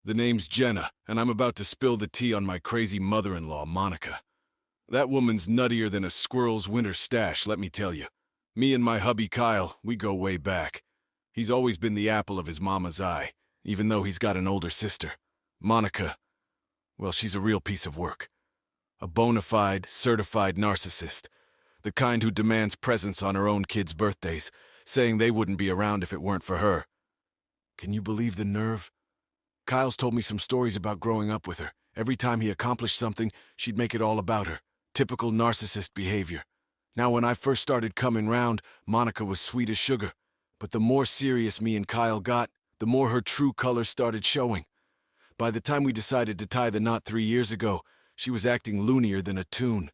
The name's Jenna, and I'm about to spill the tea on my crazy mother-in-law, Monica. That woman's nuttier than a squirrel's winter stash, let me tell you. Me and my hubby Kyle, we go way back. He's always been the apple of his mama's eye, even though he's got an older sister. Monica, well, she's a real piece of work. A bona fide, certified narcissist. The kind who demands presents on her own kids' birthdays, saying they wouldn't be around if it weren't for her. Can you believe the nerve? Kyle's told me some stories about growing up with her. Every time he accomplished something, she'd make it all about her. Typical narcissist behavior. Now, when I first started coming round, Monica was sweet as sugar. But the more serious me and Kyle got, the more her true colors started showing. By the time we decided to tie the knot 3 years ago, she was acting loonier than a toon.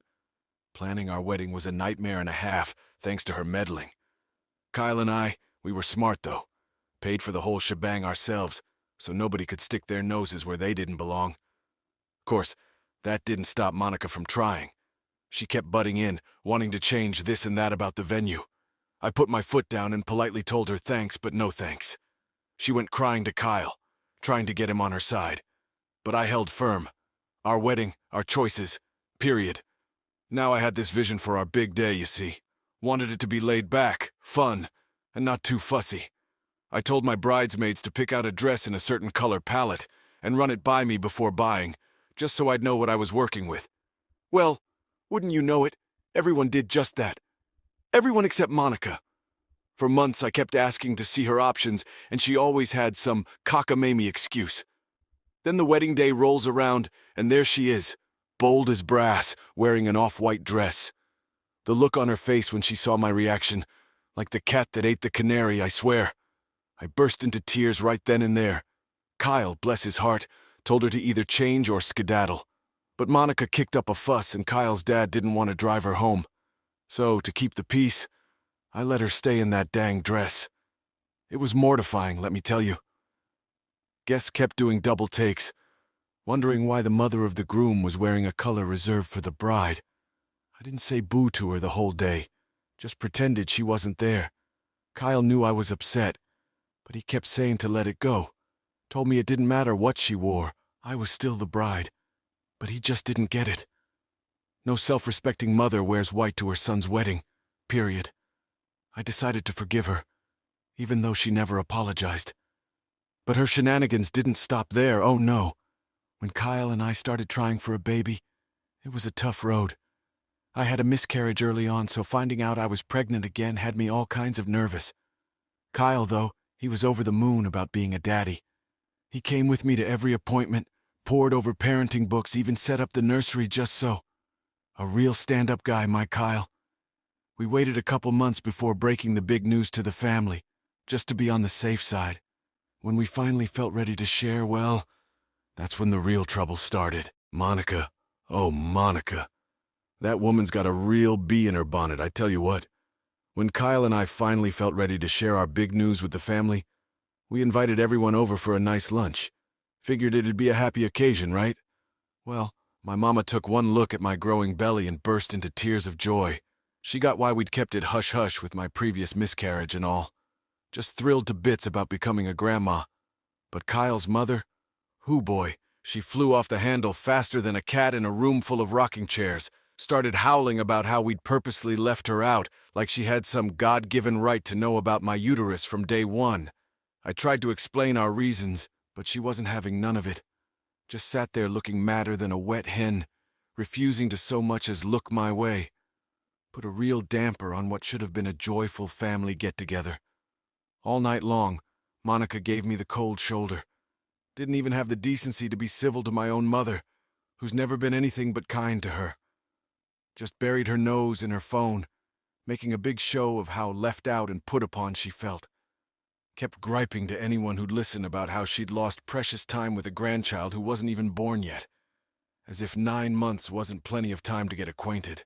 Planning our wedding was a nightmare and a half, thanks to her meddling. Kyle and I, we were smart though. Paid for the whole shebang ourselves, so nobody could stick their noses where they didn't belong. Of course, that didn't stop Monica from trying. She kept butting in, wanting to change this and that about the venue. I put my foot down and politely told her thanks, but no thanks. She went crying to Kyle, trying to get him on her side. But I held firm. Our wedding, our choices, period. Now I had this vision for our big day, you see. Wanted it to be laid back, fun, and not too fussy. I told my bridesmaids to pick out a dress in a certain color palette and run it by me before buying, just so I'd know what I was working with. Well, wouldn't you know it, everyone did just that. Everyone except Monica. For months I kept asking to see her options, and she always had some cockamamie excuse. Then the wedding day rolls around, and there she is, bold as brass, wearing an off-white dress. The look on her face when she saw my reaction, like the cat that ate the canary, I swear. I burst into tears right then and there. Kyle, bless his heart, told her to either change or skedaddle. But Monica kicked up a fuss, and Kyle's dad didn't want to drive her home. So, to keep the peace, I let her stay in that dang dress. It was mortifying, let me tell you. Guests kept doing double takes, wondering why the mother of the groom was wearing a color reserved for the bride. I didn't say boo to her the whole day, just pretended she wasn't there. Kyle knew I was upset, but he kept saying to let it go. Told me it didn't matter what she wore, I was still the bride. But he just didn't get it. No self-respecting mother wears white to her son's wedding, period. I decided to forgive her, even though she never apologized. But her shenanigans didn't stop there, oh no. When Kyle and I started trying for a baby, it was a tough road. I had a miscarriage early on, so finding out I was pregnant again had me all kinds of nervous. Kyle, though, he was over the moon about being a daddy. He came with me to every appointment, pored over parenting books, even set up the nursery just so. A real stand-up guy, my Kyle. We waited a couple months before breaking the big news to the family, just to be on the safe side. When we finally felt ready to share, well, that's when the real trouble started. Monica. Oh, Monica. That woman's got a real bee in her bonnet, I tell you what. When Kyle and I finally felt ready to share our big news with the family, we invited everyone over for a nice lunch. Figured it'd be a happy occasion, right? Well, my mama took one look at my growing belly and burst into tears of joy. She got why we'd kept it hush-hush with my previous miscarriage and all. Just thrilled to bits about becoming a grandma. But Kyle's mother? Hoo boy, she flew off the handle faster than a cat in a room full of rocking chairs. Started howling about how we'd purposely left her out, like she had some God-given right to know about my uterus from day one. I tried to explain our reasons, but she wasn't having none of it. Just sat there looking madder than a wet hen, refusing to so much as look my way. Put a real damper on what should have been a joyful family get-together. All night long, Monica gave me the cold shoulder. Didn't even have the decency to be civil to my own mother, who's never been anything but kind to her. Just buried her nose in her phone, making a big show of how left out and put upon she felt. Kept griping to anyone who'd listen about how she'd lost precious time with a grandchild who wasn't even born yet. As if 9 months wasn't plenty of time to get acquainted.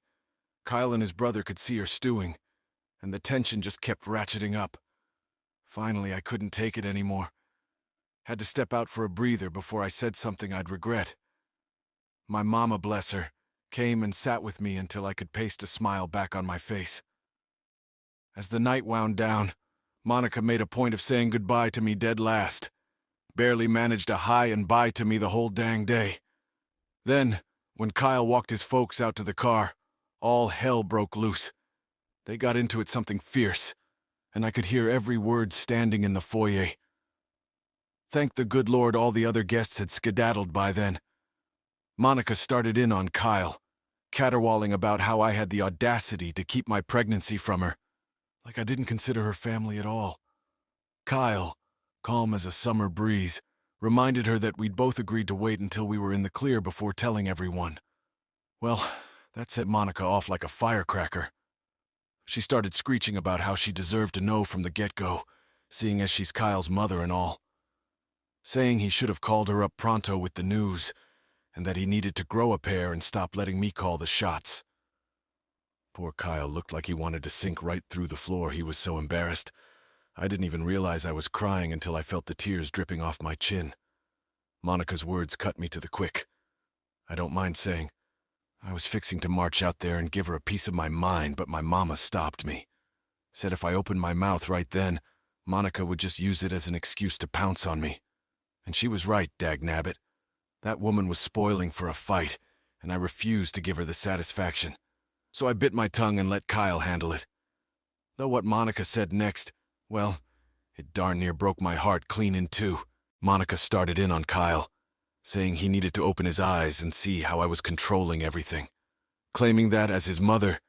Kyle and his brother could see her stewing, and the tension just kept ratcheting up. Finally, I couldn't take it anymore. Had to step out for a breather before I said something I'd regret. My mama, bless her, came and sat with me until I could paste a smile back on my face. As the night wound down, Monica made a point of saying goodbye to me dead last. Barely managed a hi and bye to me the whole dang day. Then, when Kyle walked his folks out to the car, all hell broke loose. They got into it something fierce, and I could hear every word standing in the foyer. Thank the good Lord all the other guests had skedaddled by then. Monica started in on Kyle, caterwauling about how I had the audacity to keep my pregnancy from her, like I didn't consider her family at all. Kyle, calm as a summer breeze, reminded her that we'd both agreed to wait until we were in the clear before telling everyone. Well, that set Monica off like a firecracker. She started screeching about how she deserved to know from the get-go, seeing as she's Kyle's mother and all. Saying he should have called her up pronto with the news, and that he needed to grow a pair and stop letting me call the shots. Poor Kyle looked like he wanted to sink right through the floor, he was so embarrassed. I didn't even realize I was crying until I felt the tears dripping off my chin. Monica's words cut me to the quick. I don't mind saying, I was fixing to march out there and give her a piece of my mind, but my mama stopped me. Said if I opened my mouth right then, Monica would just use it as an excuse to pounce on me. And she was right, dagnabbit. That woman was spoiling for a fight, and I refused to give her the satisfaction. So I bit my tongue and let Kyle handle it. Though what Monica said next, well, it darn near broke my heart clean in two. Monica started in on Kyle, saying he needed to open his eyes and see how I was controlling everything. Claiming that, as his mother,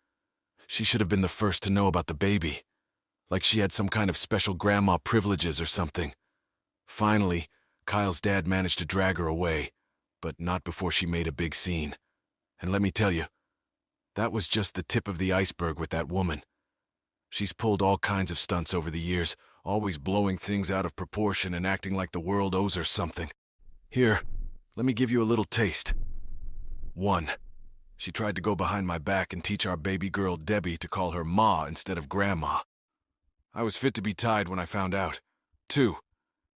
she should have been the first to know about the baby, like she had some kind of special grandma privileges or something. Finally, Kyle's dad managed to drag her away, but not before she made a big scene. And let me tell you, that was just the tip of the iceberg with that woman. She's pulled all kinds of stunts over the years, always blowing things out of proportion and acting like the world owes her something. Here, let me give you a little taste. 1. She tried to go behind my back and teach our baby girl Debbie to call her Ma instead of Grandma. I was fit to be tied when I found out. 2.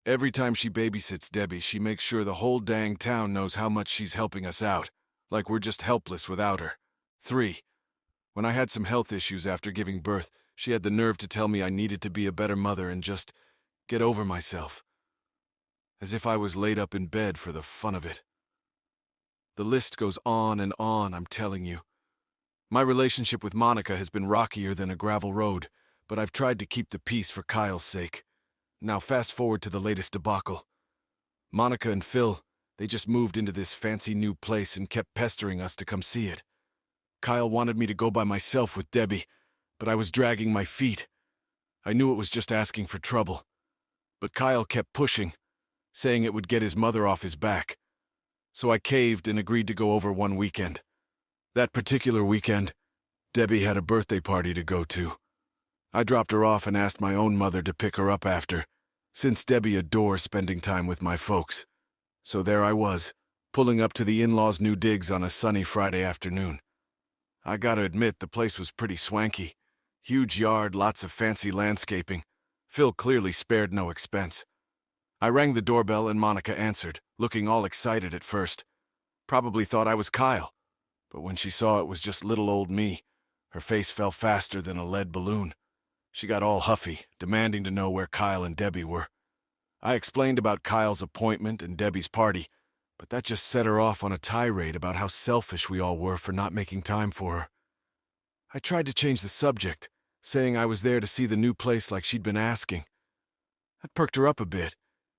Every time she babysits Debbie, she makes sure the whole dang town knows how much she's helping us out, like we're just helpless without her. 3. When I had some health issues after giving birth, she had the nerve to tell me I needed to be a better mother and just get over myself. As if I was laid up in bed for the fun of it. The list goes on and on, I'm telling you. My relationship with Monica has been rockier than a gravel road, but I've tried to keep the peace for Kyle's sake. Now fast forward to the latest debacle. Monica and Phil, they just moved into this fancy new place and kept pestering us to come see it. Kyle wanted me to go by myself with Debbie, but I was dragging my feet. I knew it was just asking for trouble. But Kyle kept pushing, saying it would get his mother off his back. So I caved and agreed to go over one weekend. That particular weekend, Debbie had a birthday party to go to. I dropped her off and asked my own mother to pick her up after, since Debbie adores spending time with my folks. So there I was, pulling up to the in-laws' new digs on a sunny Friday afternoon. I gotta admit, the place was pretty swanky. Huge yard, lots of fancy landscaping. Phil clearly spared no expense. I rang the doorbell and Monica answered, looking all excited at first. Probably thought I was Kyle, but when she saw it was just little old me, her face fell faster than a lead balloon. She got all huffy, demanding to know where Kyle and Debbie were. I explained about Kyle's appointment and Debbie's party, but that just set her off on a tirade about how selfish we all were for not making time for her. I tried to change the subject, saying I was there to see the new place like she'd been asking. That perked her up a bit,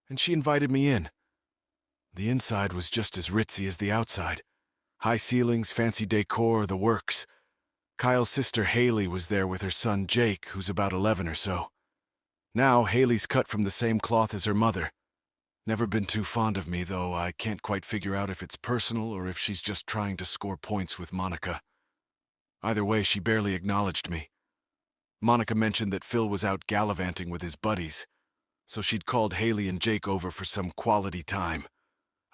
and she invited me in. The inside was just as ritzy as the outside. High ceilings, fancy decor, the works. Kyle's sister Haley was there with her son Jake, who's about 11 or so. Now Haley's cut from the same cloth as her mother. Never been too fond of me, though I can't quite figure out if it's personal or if she's just trying to score points with Monica. Either way, she barely acknowledged me. Monica mentioned that Phil was out gallivanting with his buddies, so she'd called Haley and Jake over for some quality time.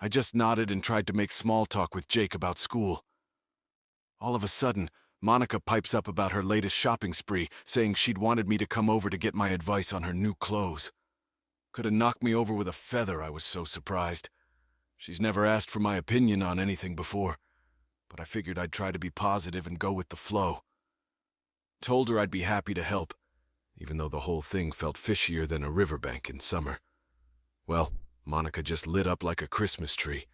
I just nodded and tried to make small talk with Jake about school. All of a sudden, Monica pipes up about her latest shopping spree, saying she'd wanted me to come over to get my advice on her new clothes. Could have knocked me over with a feather, I was so surprised. She's never asked for my opinion on anything before, but I figured I'd try to be positive and go with the flow. Told her I'd be happy to help, even though the whole thing felt fishier than a riverbank in summer. Well, Monica just lit up like a Christmas tree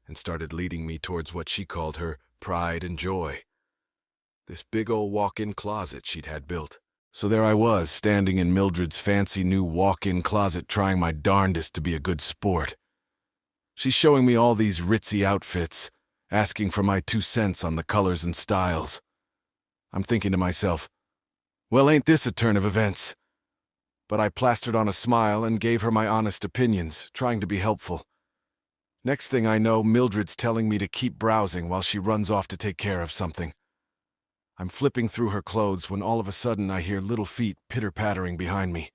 and started leading me towards what she called her pride and joy. This big old walk-in closet she'd had built. So there I was, standing in Mildred's fancy new walk-in closet, trying my darndest to be a good sport. She's showing me all these ritzy outfits, asking for my 2 cents on the colors and styles. I'm thinking to myself, well, ain't this a turn of events? But I plastered on a smile and gave her my honest opinions, trying to be helpful. Next thing I know, Mildred's telling me to keep browsing while she runs off to take care of something. I'm flipping through her clothes when all of a sudden I hear little feet pitter-pattering behind me.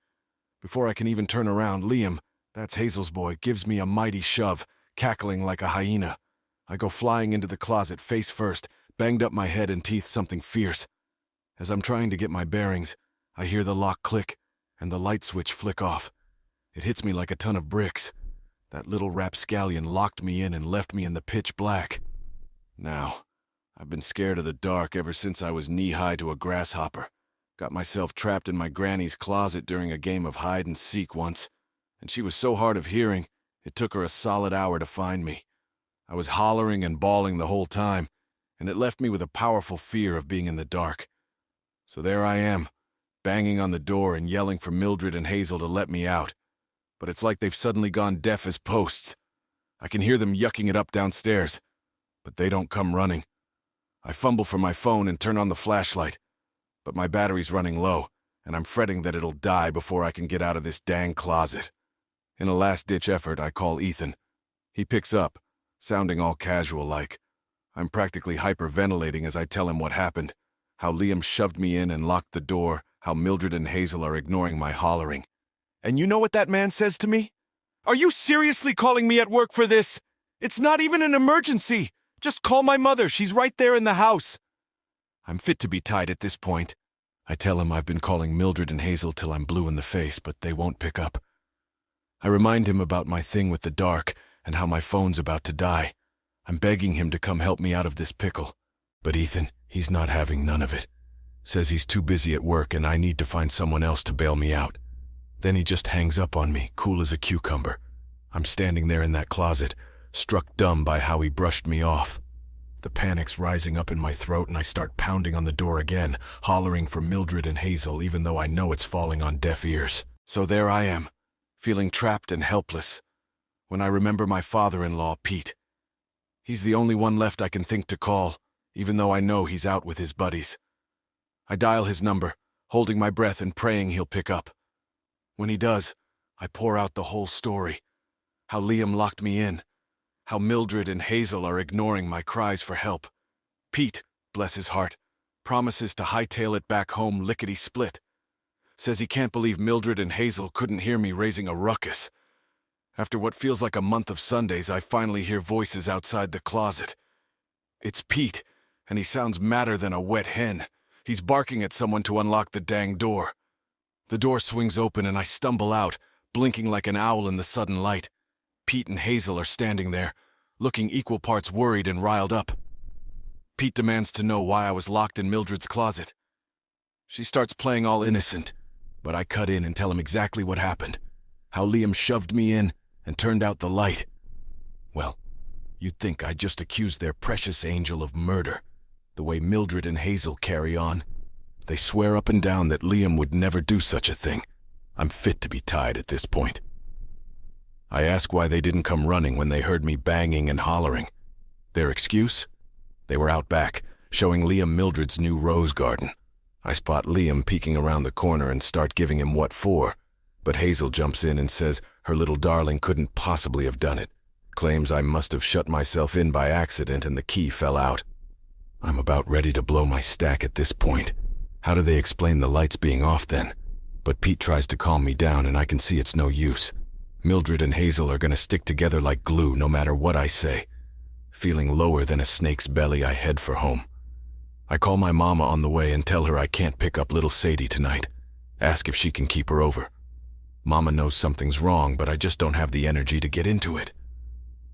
Before I can even turn around, Liam, that's Hazel's boy, gives me a mighty shove, cackling like a hyena. I go flying into the closet face first, banged up my head and teeth something fierce. As I'm trying to get my bearings, I hear the lock click and the light switch flick off. It hits me like a ton of bricks. That little rapscallion locked me in and left me in the pitch black. Now, I've been scared of the dark ever since I was knee-high to a grasshopper. Got myself trapped in my granny's closet during a game of hide-and-seek once, and she was so hard of hearing, it took her a solid hour to find me. I was hollering and bawling the whole time, and it left me with a powerful fear of being in the dark. So there I am, banging on the door and yelling for Mildred and Hazel to let me out. But it's like they've suddenly gone deaf as posts. I can hear them yucking it up downstairs, but they don't come running. I fumble for my phone and turn on the flashlight, but my battery's running low, and I'm fretting that it'll die before I can get out of this dang closet. In a last-ditch effort, I call Ethan. He picks up, sounding all casual-like. I'm practically hyperventilating as I tell him what happened, how Liam shoved me in and locked the door, how Mildred and Hazel are ignoring my hollering. And you know what that man says to me? "Are you seriously calling me at work for this? It's not even an emergency. Just call my mother, she's right there in the house." I'm fit to be tied at this point. I tell him I've been calling Mildred and Hazel till I'm blue in the face, but they won't pick up. I remind him about my thing with the dark and how my phone's about to die. I'm begging him to come help me out of this pickle. But Ethan, he's not having none of it. Says he's too busy at work and I need to find someone else to bail me out. Then he just hangs up on me, cool as a cucumber. I'm standing there in that closet, struck dumb by how he brushed me off. The panic's rising up in my throat and I start pounding on the door again, hollering for Mildred and Hazel even though I know it's falling on deaf ears. So there I am, feeling trapped and helpless, when I remember my father-in-law, Pete. He's the only one left I can think to call, even though I know he's out with his buddies. I dial his number, holding my breath and praying he'll pick up. When he does, I pour out the whole story. How Liam locked me in. How Mildred and Hazel are ignoring my cries for help. Pete, bless his heart, promises to hightail it back home lickety-split. Says he can't believe Mildred and Hazel couldn't hear me raising a ruckus. After what feels like a month of Sundays, I finally hear voices outside the closet. It's Pete, and he sounds madder than a wet hen. He's barking at someone to unlock the dang door. The door swings open and I stumble out, blinking like an owl in the sudden light. Pete and Hazel are standing there, looking equal parts worried and riled up. Pete demands to know why I was locked in Mildred's closet. She starts playing all innocent, but I cut in and tell him exactly what happened. How Liam shoved me in and turned out the light. Well, you'd think I just accused their precious angel of murder, the way Mildred and Hazel carry on. They swear up and down that Liam would never do such a thing. I'm fit to be tied at this point. I ask why they didn't come running when they heard me banging and hollering. Their excuse? They were out back, showing Liam Mildred's new rose garden. I spot Liam peeking around the corner and start giving him what for, but Hazel jumps in and says her little darling couldn't possibly have done it, claims I must have shut myself in by accident and the key fell out. I'm about ready to blow my stack at this point. How do they explain the lights being off then? But Pete tries to calm me down and I can see it's no use. Mildred and Hazel are gonna stick together like glue no matter what I say. Feeling lower than a snake's belly, I head for home. I call my mama on the way and tell her I can't pick up little Sadie tonight. Ask if she can keep her over. Mama knows something's wrong, but I just don't have the energy to get into it.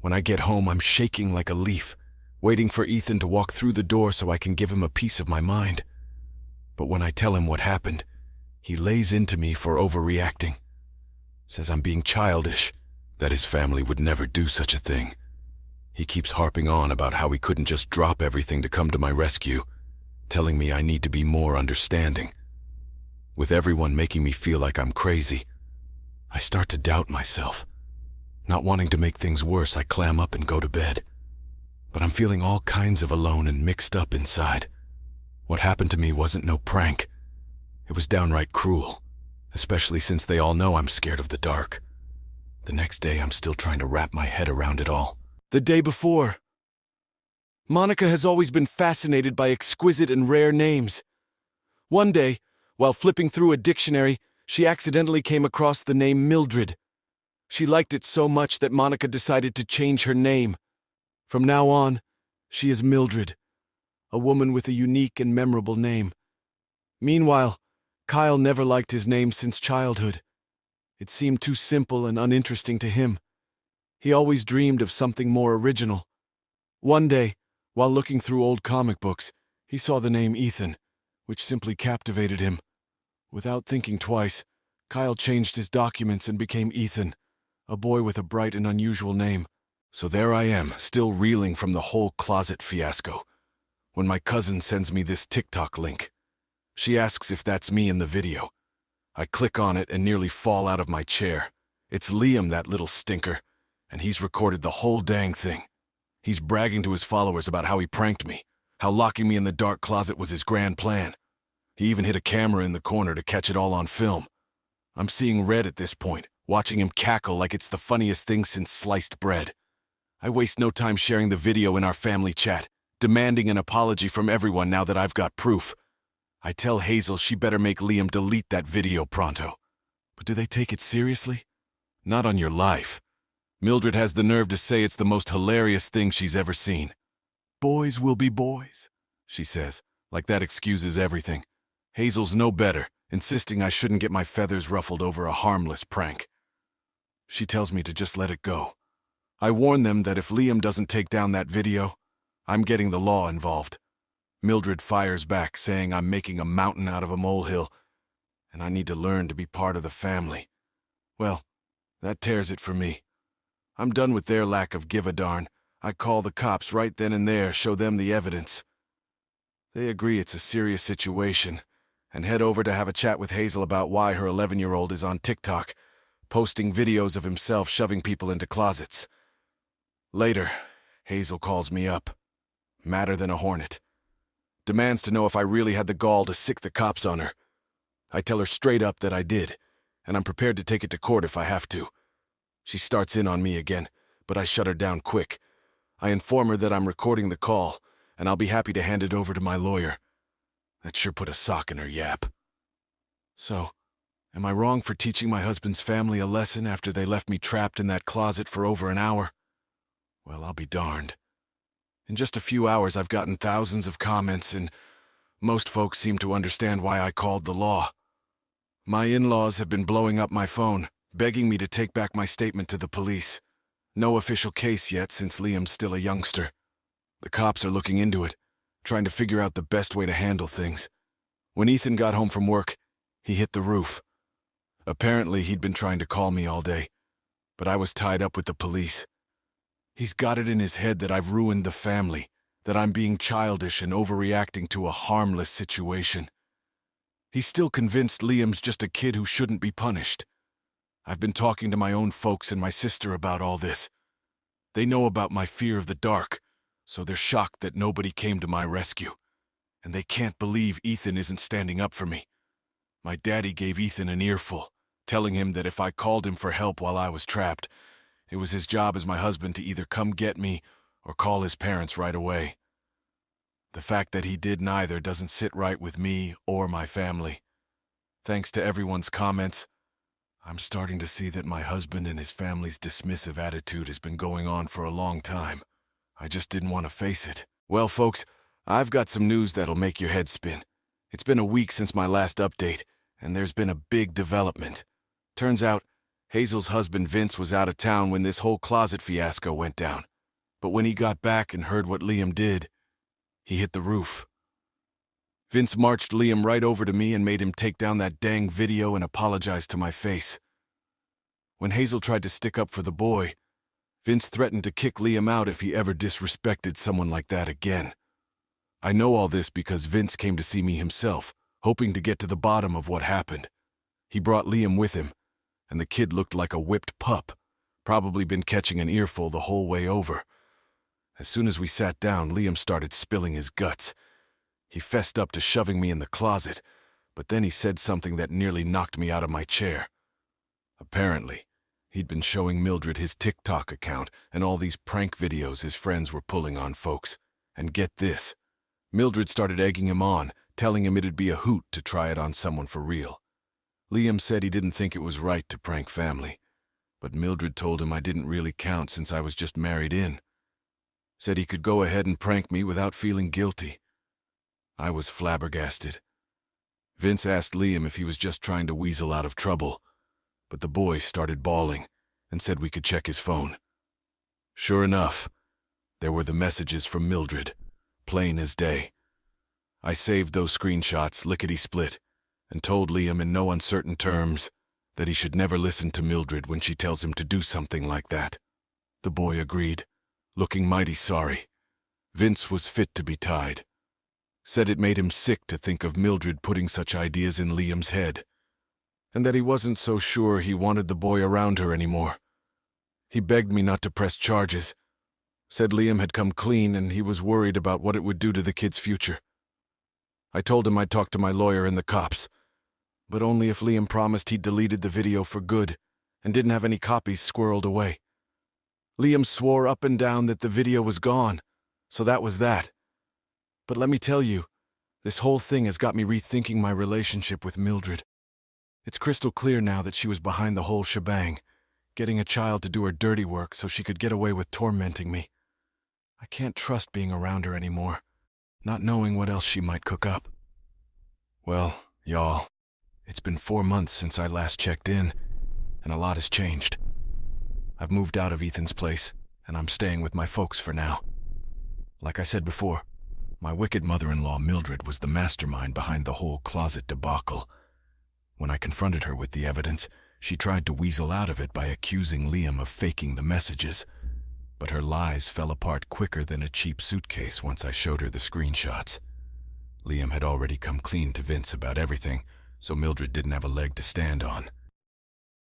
When I get home, I'm shaking like a leaf, waiting for Ethan to walk through the door so I can give him a piece of my mind. But when I tell him what happened, he lays into me for overreacting. Says I'm being childish, that his family would never do such a thing. He keeps harping on about how he couldn't just drop everything to come to my rescue, telling me I need to be more understanding. With everyone making me feel like I'm crazy, I start to doubt myself. Not wanting to make things worse, I clam up and go to bed. But I'm feeling all kinds of alone and mixed up inside. What happened to me wasn't no prank. It was downright cruel, especially since they all know I'm scared of the dark. The next day, I'm still trying to wrap my head around it all. The day before. Monica has always been fascinated by exquisite and rare names. One day, while flipping through a dictionary, she accidentally came across the name Mildred. She liked it so much that Monica decided to change her name. From now on, she is Mildred, a woman with a unique and memorable name. Meanwhile, Kyle never liked his name since childhood. It seemed too simple and uninteresting to him. He always dreamed of something more original. One day, while looking through old comic books, he saw the name Ethan, which simply captivated him. Without thinking twice, Kyle changed his documents and became Ethan, a boy with a bright and unusual name. So there I am, still reeling from the whole closet fiasco, when my cousin sends me this TikTok link. She asks if that's me in the video. I click on it and nearly fall out of my chair. It's Liam, that little stinker, and he's recorded the whole dang thing. He's bragging to his followers about how he pranked me, how locking me in the dark closet was his grand plan. He even hid a camera in the corner to catch it all on film. I'm seeing red at this point, watching him cackle like it's the funniest thing since sliced bread. I waste no time sharing the video in our family chat, demanding an apology from everyone now that I've got proof. I tell Hazel she better make Liam delete that video pronto. But do they take it seriously? Not on your life. Mildred has the nerve to say it's the most hilarious thing she's ever seen. Boys will be boys, she says, like that excuses everything. Hazel's no better, insisting I shouldn't get my feathers ruffled over a harmless prank. She tells me to just let it go. I warn them that if Liam doesn't take down that video, I'm getting the law involved. Mildred fires back, saying I'm making a mountain out of a molehill, and I need to learn to be part of the family. Well, that tears it for me. I'm done with their lack of give a darn. I call the cops right then and there, show them the evidence. They agree it's a serious situation, and head over to have a chat with Hazel about why her 11-year-old is on TikTok, posting videos of himself shoving people into closets. Later, Hazel calls me up, madder than a hornet. Demands to know if I really had the gall to sick the cops on her. I tell her straight up that I did, and I'm prepared to take it to court if I have to. She starts in on me again, but I shut her down quick. I inform her that I'm recording the call, and I'll be happy to hand it over to my lawyer. That sure put a sock in her yap. So, am I wrong for teaching my husband's family a lesson after they left me trapped in that closet for over an hour? Well, I'll be darned. In just a few hours, I've gotten thousands of comments, and most folks seem to understand why I called the law. My in-laws have been blowing up my phone, begging me to take back my statement to the police. No official case yet since Liam's still a youngster. The cops are looking into it, trying to figure out the best way to handle things. When Ethan got home from work, he hit the roof. Apparently, he'd been trying to call me all day, but I was tied up with the police. He's got it in his head that I've ruined the family, that I'm being childish and overreacting to a harmless situation. He's still convinced Liam's just a kid who shouldn't be punished. I've been talking to my own folks and my sister about all this. They know about my fear of the dark, so they're shocked that nobody came to my rescue. And they can't believe Ethan isn't standing up for me. My daddy gave Ethan an earful, telling him that if I called him for help while I was trapped, it was his job as my husband to either come get me or call his parents right away. The fact that he did neither doesn't sit right with me or my family. Thanks to everyone's comments, I'm starting to see that my husband and his family's dismissive attitude has been going on for a long time. I just didn't want to face it. Well, folks, I've got some news that'll make your head spin. It's been a week since my last update, and there's been a big development. Turns out, Hazel's husband Vince was out of town when this whole closet fiasco went down. But when he got back and heard what Liam did, he hit the roof. Vince marched Liam right over to me and made him take down that dang video and apologize to my face. When Hazel tried to stick up for the boy, Vince threatened to kick Liam out if he ever disrespected someone like that again. I know all this because Vince came to see me himself, hoping to get to the bottom of what happened. He brought Liam with him, and the kid looked like a whipped pup, probably been catching an earful the whole way over. As soon as we sat down, Liam started spilling his guts. He fessed up to shoving me in the closet, but then he said something that nearly knocked me out of my chair. Apparently, he'd been showing Mildred his TikTok account and all these prank videos his friends were pulling on folks. And get this, Mildred started egging him on, telling him it'd be a hoot to try it on someone for real. Liam said he didn't think it was right to prank family, but Mildred told him I didn't really count since I was just married in. Said he could go ahead and prank me without feeling guilty. I was flabbergasted. Vince asked Liam if he was just trying to weasel out of trouble, but the boy started bawling and said we could check his phone. Sure enough, there were the messages from Mildred, plain as day. I saved those screenshots lickety-split and told Liam in no uncertain terms that he should never listen to Mildred when she tells him to do something like that. The boy agreed, looking mighty sorry. Vince was fit to be tied. Said it made him sick to think of Mildred putting such ideas in Liam's head, and that he wasn't so sure he wanted the boy around her anymore. He begged me not to press charges. Said Liam had come clean and he was worried about what it would do to the kid's future. I told him I'd talk to my lawyer and the cops, but only if Liam promised he'd deleted the video for good and didn't have any copies squirreled away. Liam swore up and down that the video was gone, so that was that. But let me tell you, this whole thing has got me rethinking my relationship with Mildred. It's crystal clear now that she was behind the whole shebang, getting a child to do her dirty work so she could get away with tormenting me. I can't trust being around her anymore, not knowing what else she might cook up. Well, y'all, it's been 4 months since I last checked in, and a lot has changed. I've moved out of Ethan's place, and I'm staying with my folks for now. Like I said before, my wicked mother-in-law Mildred was the mastermind behind the whole closet debacle. When I confronted her with the evidence, she tried to weasel out of it by accusing Liam of faking the messages. But her lies fell apart quicker than a cheap suitcase once I showed her the screenshots. Liam had already come clean to Vince about everything, so Mildred didn't have a leg to stand on.